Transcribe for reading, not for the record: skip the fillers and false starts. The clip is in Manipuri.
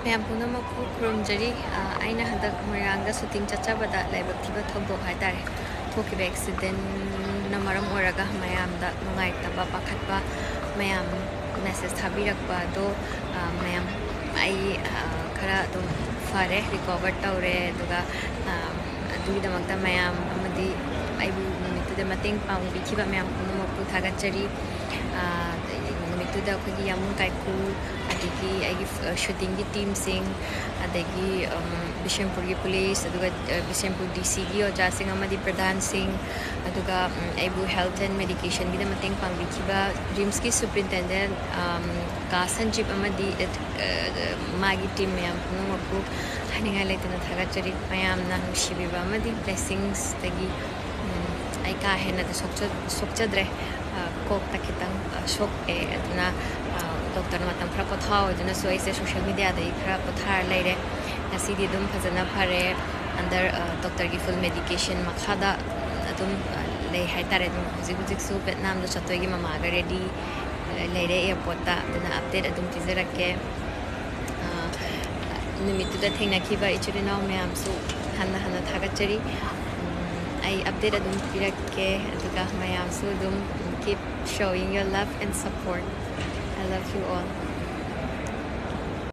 ꯃꯌꯥꯝ ꯄꯨꯝꯅꯃꯛꯄꯨ ꯈꯨꯔꯨꯝꯖꯔꯤ ꯑꯩꯅ ꯍꯟꯗꯛ ꯃꯣꯏꯔꯥꯡꯗ ꯁꯨꯇꯤꯡ ꯆꯠꯆꯕꯗ ꯂꯥꯏꯕꯛ ꯊꯤꯕ ꯊꯧꯗꯣꯛ ꯍꯥꯏꯇꯥꯔꯦ ꯊꯣꯛꯈꯤꯕ ꯑꯦꯛꯁꯤꯗꯦꯟꯅ ꯃꯔꯝ ꯑꯣꯏꯔꯒ ꯃꯌꯥꯝꯗ ꯅꯨꯡꯉꯥꯏꯇꯕ ꯄꯥꯈꯠꯄ ꯃꯌꯥꯝ ꯃꯦꯁꯦꯖ ꯊꯥꯕꯤꯔꯛꯄ ꯑꯗꯣ ꯃꯌꯥꯝ ꯑꯩ ꯈꯔ ꯑꯗꯨꯝ ꯐꯔꯦ ꯔꯤꯀꯣꯚꯔ ꯇꯧꯔꯦ ꯑꯗꯨꯒ ꯑꯗꯨꯒꯤꯗꯃꯛꯇ ꯃꯌꯥꯝ ꯑꯃꯗꯤ ꯑꯩꯕꯨ ꯅꯨꯃꯤꯠꯇꯨꯗ ꯃꯇꯦꯡ ꯄꯥꯡꯕꯤꯈꯤꯕ ꯃꯌꯥꯝ ꯄꯨꯝꯅꯃꯛꯄꯨ ꯊꯥꯒꯠꯆꯔꯤ ꯅꯨꯃꯤꯠꯇꯨꯗ ꯑꯩꯈꯣꯏꯒꯤ ꯌꯥꯃꯨꯡ ꯀꯥꯏꯀꯨ ꯑꯗꯒꯤ ꯑꯩꯒꯤ ꯁꯨꯇꯤꯡꯒꯤ ꯇꯤꯝꯁꯤꯡ ꯑꯗꯒꯤ ꯕꯤꯁꯦꯝꯄꯨꯔꯒꯤ ꯄꯨꯂꯤꯁ ꯑꯗꯨꯒ ꯕꯤꯁꯦꯝꯄꯨꯔ ꯗꯤꯁꯤꯒꯤ ꯑꯣꯖꯥꯁꯤꯡ ꯑꯃꯗꯤ ꯄ꯭ꯔꯙꯥꯟꯁꯤꯡ ꯑꯗꯨꯒ ꯑꯩꯕꯨ ꯍꯦꯜꯊ ꯑꯦꯟ ꯃꯦꯗꯤꯀꯦꯁꯟꯒꯤꯗ ꯃꯇꯦꯡ ꯄꯥꯡꯕꯤꯈꯤꯕ ꯔꯤꯝꯁꯀꯤ ꯁꯨꯄ꯭ꯔꯤꯟꯇꯦꯟꯗꯦꯟ ꯀꯥ ꯁꯟꯖꯤꯞ ꯑꯃꯗꯤ ꯃꯥꯒꯤ ꯇꯤꯝ ꯃꯌꯥꯝ ꯄꯨꯝꯅꯃꯛꯄꯨ ꯍꯥꯏꯅꯤꯡꯉꯥꯏ ꯂꯩꯇꯅ ꯊꯥꯒꯠꯆꯔꯤ ꯃꯌꯥꯝꯅ ꯅꯨꯡꯁꯤꯕꯤꯕ ꯑꯃꯗꯤ ꯕ꯭ꯂꯦꯁꯤꯡꯁꯇꯒꯤ ꯑꯩ ꯀꯥ ꯍꯦꯟꯅꯗꯤ ꯁꯣꯛꯆꯗ꯭ꯔꯦ ꯀꯣꯛꯇ ꯈꯤꯇꯪ ꯁꯣꯛꯑꯦ ꯑꯗꯨꯅ ꯗꯣꯛꯇꯔꯅ ꯃꯇꯝ ꯈꯔ ꯄꯣꯊꯥꯎ ꯑꯗꯨꯅꯁꯨ ꯑꯩꯁꯦ ꯁꯣꯁꯤꯌꯦꯜ ꯃꯤꯗꯤꯌꯥꯗꯒꯤ ꯈꯔ ꯄꯣꯊꯥꯔ ꯂꯩꯔꯦ ꯉꯁꯤꯗꯤ ꯑꯗꯨꯝ ꯐꯖꯅ ꯐꯔꯦ ꯑꯟꯗꯔ ꯗꯣꯛꯇꯔꯒꯤ ꯐꯨꯜ ꯃꯦꯗꯤꯀꯦꯁꯟ ꯃꯈꯥꯗ ꯑꯗꯨꯝ ꯂꯩ ꯍꯥꯏꯇꯥꯔꯦ ꯑꯗꯨꯝ ꯍꯧꯖꯤꯛꯁꯨ ꯚꯦꯠꯅꯥꯝꯗ ꯆꯠꯇꯣꯏꯒꯤ ꯃꯃꯥꯒ ꯔꯦꯗꯤ ꯂꯩꯔꯦ ꯑꯦꯌꯥꯔꯄꯣꯔꯠꯇ ꯑꯗꯨꯅ ꯑꯞꯗꯦꯠ ꯑꯗꯨꯝ ꯄꯤꯖꯔꯛꯀꯦ ꯅꯨꯃꯤꯠꯇꯨꯗ ꯊꯦꯡꯅꯈꯤꯕ ꯏꯆꯤꯜ ꯏꯅꯥꯎ ꯃꯌꯥꯝꯁꯨ ꯍꯟꯅ ꯊꯥꯒꯠꯆꯔꯤ ꯑꯩ ꯑꯞꯗꯦꯠ ꯑꯗꯨꯝ ꯄꯤꯔꯛꯀꯦ ꯑꯗꯨꯒ ꯃꯌꯥꯝꯁꯨ ꯑꯗꯨꯝ keep showing your love and support. I love you all.